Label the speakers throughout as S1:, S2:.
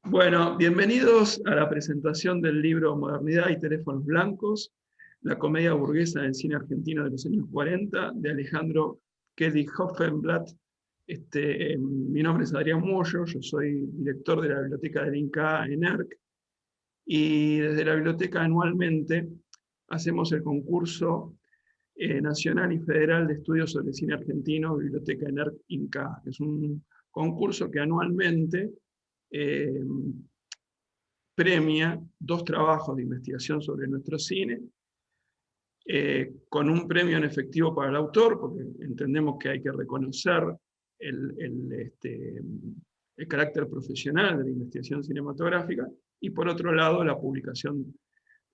S1: Bueno, bienvenidos a la presentación del libro Modernidad y Teléfonos Blancos, la comedia burguesa del cine argentino de los años 40, de Alejandro Kelly Hoffenblatt. Mi nombre es Adrián Moyo, yo soy director de la Biblioteca del Inca en ERC, y desde la biblioteca anualmente hacemos el concurso nacional y federal de estudios sobre cine argentino, Biblioteca ENERC Inca. Es un concurso que anualmente eh, premia dos trabajos de investigación sobre nuestro cine, con un premio en efectivo para el autor, porque entendemos que hay que reconocer el, el, este, el carácter profesional de la investigación cinematográfica, y por otro lado la publicación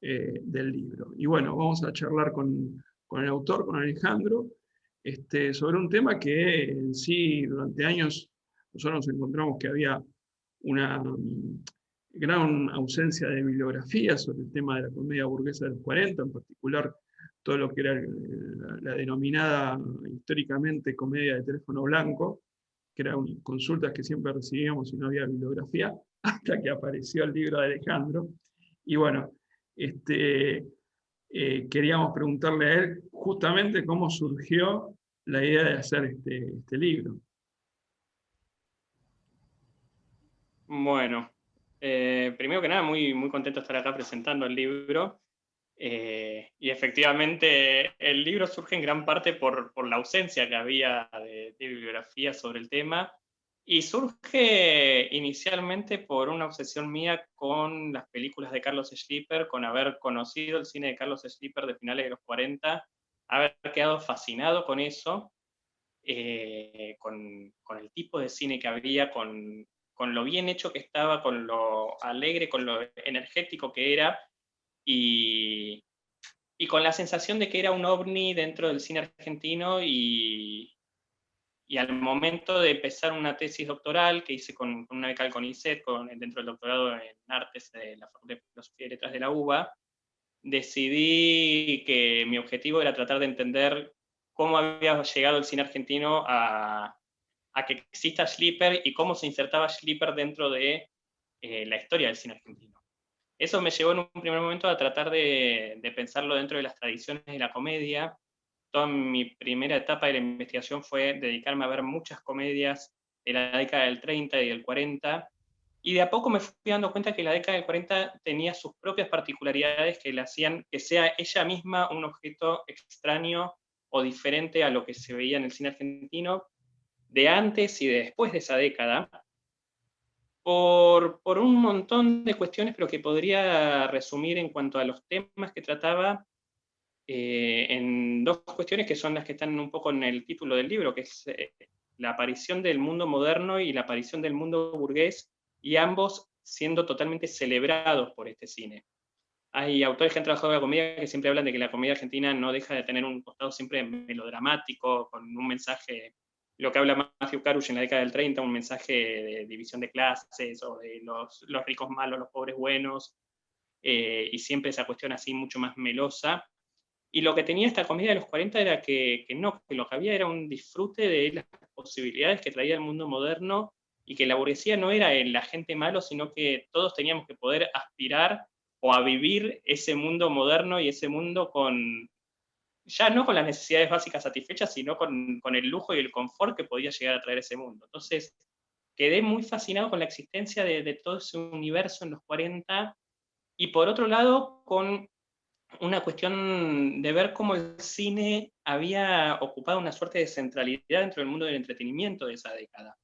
S1: del libro. Y bueno, vamos a charlar con el autor, con Alejandro, sobre un tema que en sí durante años nosotros nos encontramos que había una gran ausencia de bibliografía sobre el tema de la comedia burguesa de los 40, en particular todo lo que era la denominada históricamente comedia de teléfono blanco, que eran consultas que siempre recibíamos y no había bibliografía, hasta que apareció el libro de Alejandro. Y bueno, queríamos preguntarle a él justamente cómo surgió la idea de hacer este libro.
S2: Bueno, primero que nada, muy contento de estar acá presentando el libro. Y efectivamente, el libro surge en gran parte por la ausencia que había de bibliografía sobre el tema. Y surge inicialmente por una obsesión mía con las películas de Carlos Schlieper, con haber conocido el cine de Carlos Schlieper de finales de los 40, haber quedado fascinado con eso, con el tipo de cine que había, con lo bien hecho que estaba, con lo alegre, con lo energético que era, y, y con la sensación de que era un ovni dentro del cine argentino, y al momento de empezar una tesis doctoral que hice con una beca del CONICET, dentro del doctorado en Artes de la Facultad de Filosofía y Letras de la UBA, decidí que mi objetivo era tratar de entender cómo había llegado el cine argentino a que exista Schlieper y cómo se insertaba Schlieper dentro de la historia del cine argentino. Eso me llevó en un primer momento a tratar de pensarlo dentro de las tradiciones de la comedia. Toda mi primera etapa de la investigación fue dedicarme a ver muchas comedias de la década del 30 y del 40, y de a poco me fui dando cuenta que la década del 40 tenía sus propias particularidades que le hacían que sea ella misma un objeto extraño o diferente a lo que se veía en el cine argentino de antes y de después de esa década, por un montón de cuestiones, pero que podría resumir en cuanto a los temas que trataba, en dos cuestiones que son las que están un poco en el título del libro, que es la aparición del mundo moderno y la aparición del mundo burgués, y ambos siendo totalmente celebrados por este cine. Hay autores que han trabajado en la comedia que siempre hablan de que la comedia argentina no deja de tener un costado siempre melodramático, con un mensaje, lo que habla Matthew Carush en la década del 30, un mensaje de división de clases, o de los ricos malos, los pobres buenos, y siempre esa cuestión así mucho más melosa. Y lo que tenía esta comedia de los 40 era que no, que lo que había era un disfrute de las posibilidades que traía el mundo moderno, y que la burguesía no era el agente malo, sino que todos teníamos que poder aspirar o a vivir ese mundo moderno, y ese mundo ya no con las necesidades básicas satisfechas, sino con el lujo y el confort que podía llegar a traer ese mundo. Entonces, quedé muy fascinado con la existencia de todo ese universo en los 40, y por otro lado, con una cuestión de ver cómo el cine había ocupado una suerte de centralidad dentro del mundo del entretenimiento de esa década.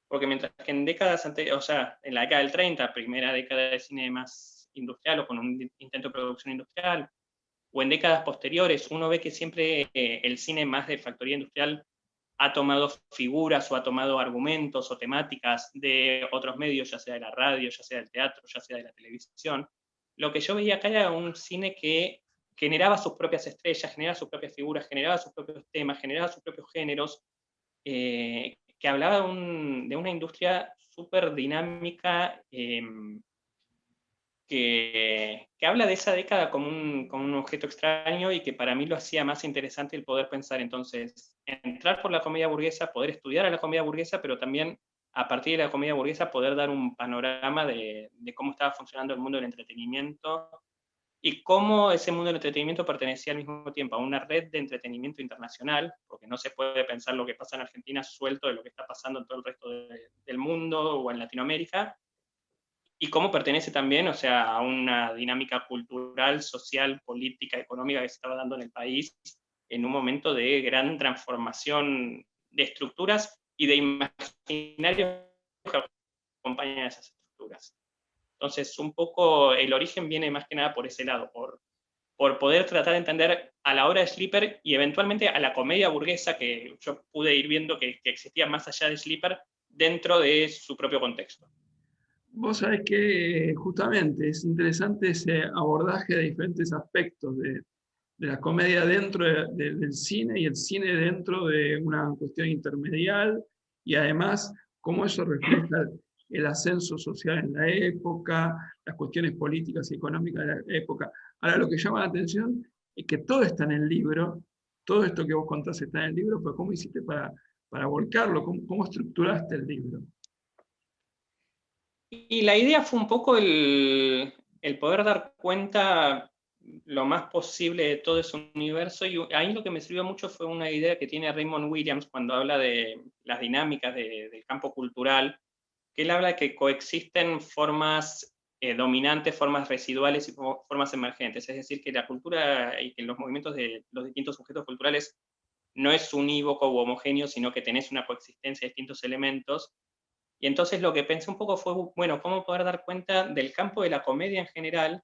S2: Porque mientras que en décadas anteriores, o sea, en la década del 30, primera década de cine más industrial o con un intento de producción industrial, o en décadas posteriores, uno ve que siempre el cine más de factoría industrial ha tomado figuras o ha tomado argumentos o temáticas de otros medios, ya sea de la radio, ya sea del teatro, ya sea de la televisión. Lo que yo veía acá era un cine que generaba sus propias estrellas, generaba sus propias figuras, generaba sus propios temas, generaba sus propios géneros, que hablaba de una industria súper dinámica, que habla de esa década como un objeto extraño, y que para mí lo hacía más interesante el poder pensar entonces, entrar por la comedia burguesa, poder estudiar a la comedia burguesa, pero también a partir de la comedia burguesa, poder dar un panorama de cómo estaba funcionando el mundo del entretenimiento y cómo ese mundo del entretenimiento pertenecía al mismo tiempo a una red de entretenimiento internacional, porque no se puede pensar lo que pasa en Argentina suelto de lo que está pasando en todo el resto del mundo o en Latinoamérica, y cómo pertenece también, o sea, a una dinámica cultural, social, política, económica que se estaba dando en el país en un momento de gran transformación de estructuras y de imaginarios que acompañan a esas estructuras. Entonces, un poco el origen viene más que nada por ese lado, por poder tratar de entender a la obra de Sleeper y eventualmente a la comedia burguesa que yo pude ir viendo que existía más allá de Sleeper dentro de su propio contexto.
S1: Vos sabés que justamente es interesante ese abordaje de diferentes aspectos de la comedia dentro del cine y el cine dentro de una cuestión intermedial, y además cómo eso refleja el ascenso social en la época, las cuestiones políticas y económicas de la época. Ahora, lo que llama la atención es que todo está en el libro, todo esto que vos contás está en el libro, pero ¿cómo hiciste para volcarlo? ¿Cómo estructuraste el libro?
S2: Y la idea fue un poco el poder dar cuenta lo más posible de todo ese universo, y ahí lo que me sirvió mucho fue una idea que tiene Raymond Williams cuando habla de las dinámicas del campo cultural, que él habla de que coexisten formas dominantes, formas residuales y formas emergentes, es decir, que la cultura y que los movimientos de los distintos sujetos culturales no es unívoco u homogéneo, sino que tenés una coexistencia de distintos elementos. Y entonces lo que pensé un poco fue, bueno, cómo poder dar cuenta del campo de la comedia en general,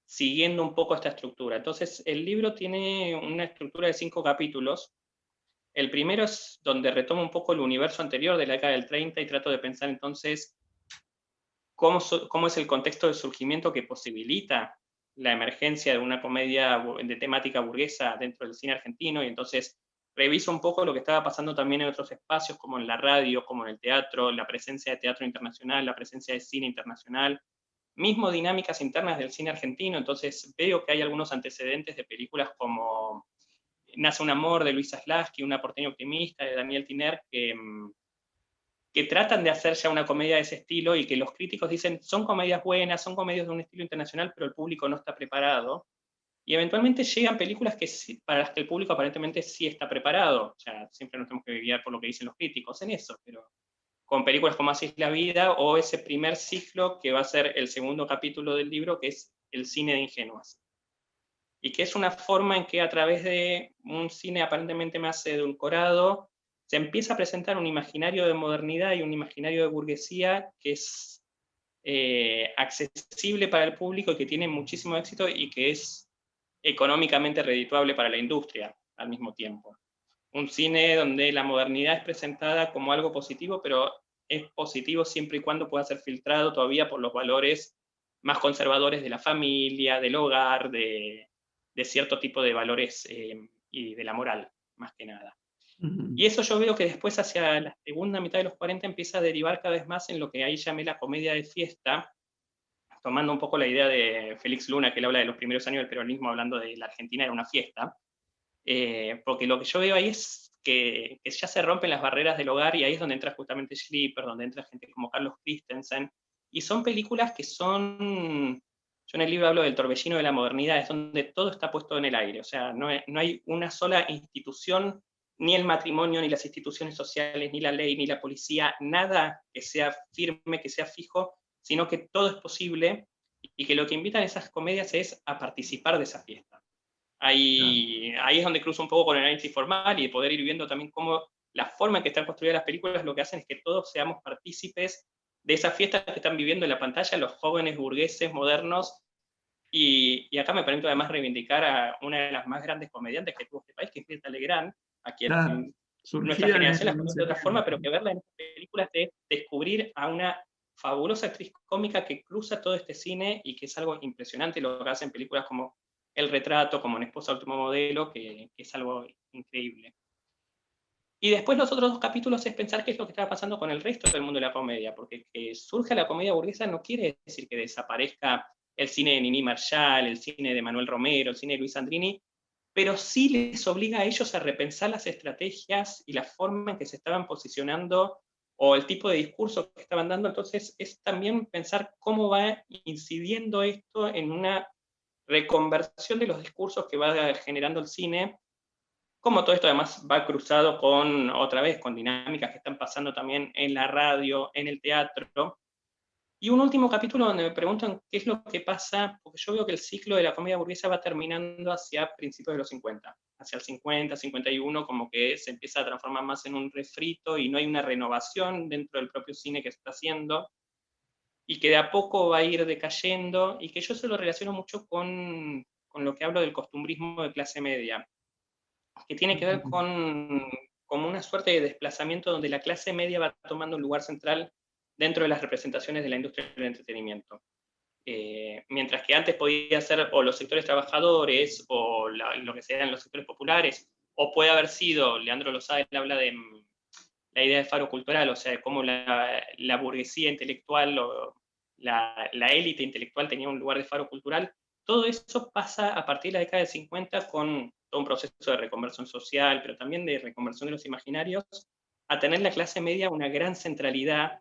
S2: siguiendo un poco esta estructura. Entonces el libro tiene una estructura de 5 capítulos. El primero es donde retomo un poco el universo anterior de la década del 30 y trato de pensar entonces cómo es el contexto de surgimiento que posibilita la emergencia de una comedia de temática burguesa dentro del cine argentino, y entonces reviso un poco lo que estaba pasando también en otros espacios, como en la radio, como en el teatro, la presencia de teatro internacional, la presencia de cine internacional, mismo dinámicas internas del cine argentino. Entonces veo que hay algunos antecedentes de películas como Nace un amor, de Luis Zaslavsky, Una porteña optimista, de Daniel Tiner, que tratan de hacer ya una comedia de ese estilo y que los críticos dicen son comedias buenas, son comedias de un estilo internacional, pero el público no está preparado. Y eventualmente llegan películas que sí, para las que el público aparentemente sí está preparado. O sea, siempre nos tenemos que guiar por lo que dicen los críticos en eso, pero con películas como Así es la vida, o ese primer ciclo que va a ser el segundo capítulo del libro, que es el cine de ingenuas. Y que es una forma en que a través de un cine aparentemente más edulcorado, se empieza a presentar un imaginario de modernidad y un imaginario de burguesía que es accesible para el público y que tiene muchísimo éxito y que es económicamente redituable para la industria al mismo tiempo. Un cine donde la modernidad es presentada como algo positivo, pero es positivo siempre y cuando pueda ser filtrado todavía por los valores más conservadores de la familia, del hogar, de cierto tipo de valores y de la moral, más que nada. Y eso yo veo que después, hacia la segunda mitad de los 40, empieza a derivar cada vez más en lo que ahí llamé la comedia de fiesta, tomando un poco la idea de Félix Luna, que él habla de los primeros años del peronismo, hablando de la Argentina era una fiesta, porque lo que yo veo ahí es que ya se rompen las barreras del hogar, y ahí es donde entra justamente Sleeper, donde entra gente como Carlos Christensen, y son películas que son, yo en el libro hablo del torbellino de la modernidad, es donde todo está puesto en el aire, o sea, no hay una sola institución, ni el matrimonio, ni las instituciones sociales, ni la ley, ni la policía, nada que sea firme, que sea fijo, sino que todo es posible, y que lo que invitan esas comedias es a participar de esa fiesta. Ahí es donde cruzo un poco con el análisis formal, y de poder ir viendo también cómo la forma en que están construidas las películas lo que hacen es que todos seamos partícipes de esas fiestas que están viviendo en la pantalla los jóvenes burgueses modernos. Y acá me permito además reivindicar a una de las más grandes comediantes que tuvo este país, que es Mirta Legrand, a quien nuestra
S1: Surgida
S2: generación la
S1: en
S2: conoce
S1: ese
S2: de otra forma,
S1: tiempo.
S2: pero que verla en estas películas es descubrir a una fabulosa actriz cómica que cruza todo este cine, y que es algo impresionante lo que hacen películas como El retrato, como En esposa último modelo, que es algo increíble. Y después los otros 2 capítulos es pensar qué es lo que está pasando con el resto del mundo de la comedia, porque que surja la comedia burguesa no quiere decir que desaparezca el cine de Nini Marshall, el cine de Manuel Romero, el cine de Luis Sandrini, pero sí les obliga a ellos a repensar las estrategias y la forma en que se estaban posicionando o el tipo de discurso que estaban dando. Entonces es también pensar cómo va incidiendo esto en una reconversión de los discursos que va generando el cine, cómo todo esto además va cruzado con, otra vez, con dinámicas que están pasando también en la radio, en el teatro. Y un último capítulo donde me preguntan qué es lo que pasa, porque yo veo que el ciclo de la comedia burguesa va terminando hacia principios de los 50, hacia el 50, 51, como que se empieza a transformar más en un refrito y no hay una renovación dentro del propio cine que se está haciendo, y que de a poco va a ir decayendo, y que yo se lo relaciono mucho con lo que hablo del costumbrismo de clase media, que tiene que ver con una suerte de desplazamiento donde la clase media va tomando un lugar central dentro de las representaciones de la industria del entretenimiento. Mientras que antes podía ser o los sectores trabajadores o lo que sean los sectores populares, o puede haber sido, Leandro Lozada habla de la idea de faro cultural, o sea, de cómo la burguesía intelectual o la élite intelectual tenía un lugar de faro cultural. Todo eso pasa a partir de la década del 50 con todo un proceso de reconversión social, pero también de reconversión de los imaginarios, a tener la clase media una gran centralidad,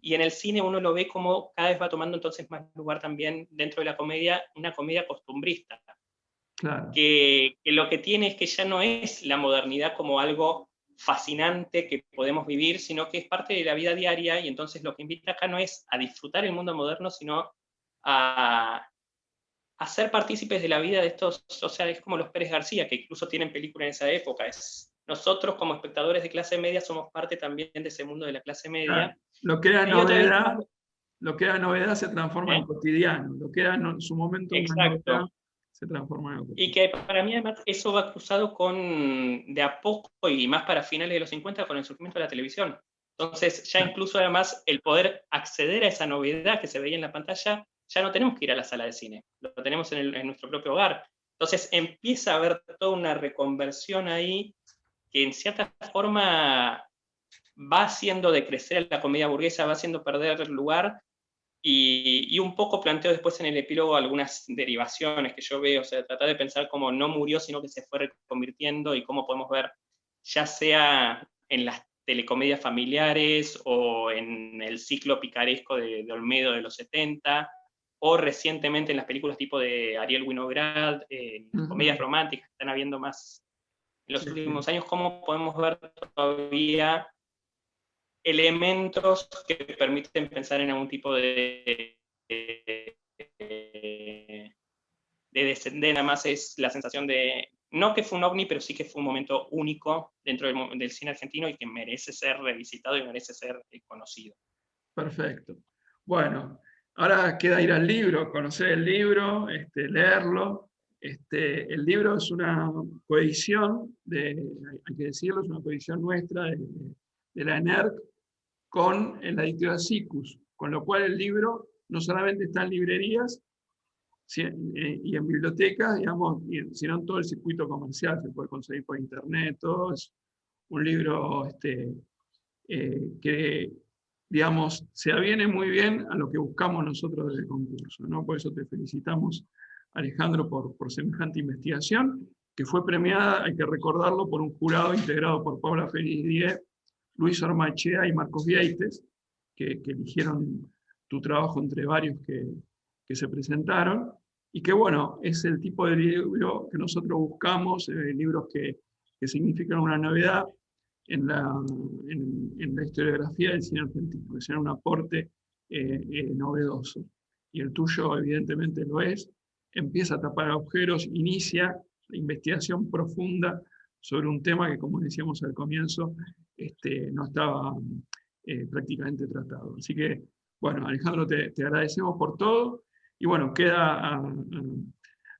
S2: y en el cine uno lo ve como cada vez va tomando entonces más lugar también dentro de la comedia, una comedia costumbrista,
S1: Claro.
S2: que lo que tiene es que ya no es la modernidad como algo fascinante que podemos vivir, sino que es parte de la vida diaria, y entonces lo que invita acá no es a disfrutar el mundo moderno, sino a ser partícipes de la vida de estos, o sea, es como los Pérez García, que incluso tienen película en esa época. Nosotros como espectadores de clase media somos parte también de ese mundo de la clase
S1: Claro.
S2: media.
S1: Lo que era
S2: Y hay otra vez,
S1: novedad, lo que era novedad se transforma en
S2: ¿eh?
S1: cotidiano. Lo que era en su momento una novedad
S2: Exacto.
S1: se transforma en
S2: Y
S1: cotidiano.
S2: que para mí además eso va cruzado con, de a poco, y más para finales de los 50, con el surgimiento de la televisión. Entonces ya incluso además el poder acceder a esa novedad que se veía en la pantalla, ya no tenemos que ir a la sala de cine, lo tenemos en nuestro propio hogar. Entonces empieza a haber toda una reconversión ahí que en cierta forma va haciendo decrecer a la comedia burguesa, va haciendo perder lugar, y un poco planteo después en el epílogo algunas derivaciones que yo veo, o sea, tratar de pensar cómo no murió, sino que se fue reconvirtiendo, y cómo podemos ver, ya sea en las telecomedias familiares o en el ciclo picaresco de Olmedo de los 70, o recientemente en las películas tipo de Ariel Winograd, comedias
S1: Ujú.
S2: románticas que están habiendo más en los
S1: Sí, sí.
S2: últimos años, cómo podemos ver todavía elementos que permiten pensar en algún tipo de descender. Nada más es la sensación de, no que fue un ovni, pero sí que fue un momento único dentro del cine argentino y que merece ser revisitado y merece ser conocido.
S1: Perfecto. Bueno, ahora queda ir al libro, conocer el libro, leerlo. El libro es una coedición, hay que decirlo, es una coedición nuestra de la ENERC con la editorial Siccus, con lo cual el libro no solamente está en librerías y en bibliotecas, digamos, sino en todo el circuito comercial, se puede conseguir por internet, todo es un libro que, digamos, se aviene muy bien a lo que buscamos nosotros desde el concurso, ¿no? Por eso te felicitamos, Alejandro, por semejante investigación, que fue premiada, hay que recordarlo, por un jurado integrado por Paula Félix Diez, Luis Ormachea y Marcos Vieites, que eligieron tu trabajo entre varios que se presentaron, y que, bueno, es el tipo de libro que nosotros buscamos, libros que significan una novedad en la historiografía del cine argentino, que sea un aporte novedoso. Y el tuyo, evidentemente, lo es. Empieza a tapar agujeros, inicia la investigación profunda sobre un tema que, como decíamos al comienzo, no estaba prácticamente tratado. Así que, bueno, Alejandro, te agradecemos por todo. Y bueno, queda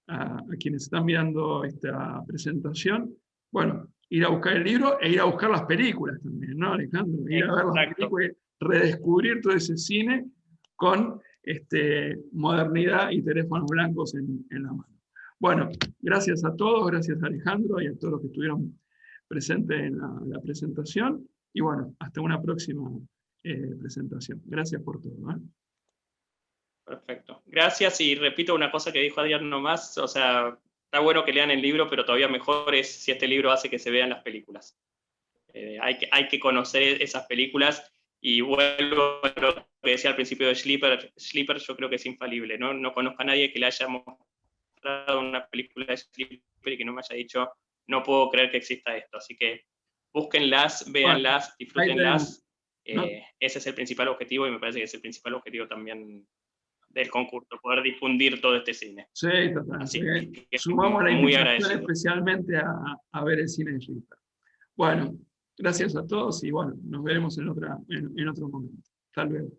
S1: a quienes están mirando esta presentación, bueno, ir a buscar el libro e ir a buscar las películas también, ¿no, Alejandro? Ir a ver las
S2: Exacto.
S1: películas, redescubrir todo ese cine con modernidad y teléfonos blancos en la mano. Bueno, gracias a todos, gracias a Alejandro y a todos los que estuvieron presentes en la presentación. Y bueno, hasta una próxima presentación. Gracias por todo.
S2: Perfecto. Gracias, y repito una cosa que dijo Adrián nomás, o sea, está bueno que lean el libro, pero todavía mejor es si este libro hace que se vean las películas. Hay que conocer esas películas, y vuelvo a lo que decía al principio de Sleeper. Sleeper yo creo que es infalible, ¿no? No conozco a nadie que le haya mostrado una película de Sleeper y que no me haya dicho, no puedo creer que exista esto. Así que búsquenlas, véanlas, disfrútenlas.
S1: ¿No?
S2: Ese es el principal objetivo, y me parece que es el principal objetivo también del concurso, poder difundir todo este cine.
S1: Sí, total.
S2: Así que
S1: Sumamos la
S2: muy
S1: invitación
S2: agradecido.
S1: especialmente a ver el cine de Sleeper. Bueno, gracias a todos y bueno, nos veremos en otro momento. Hasta luego.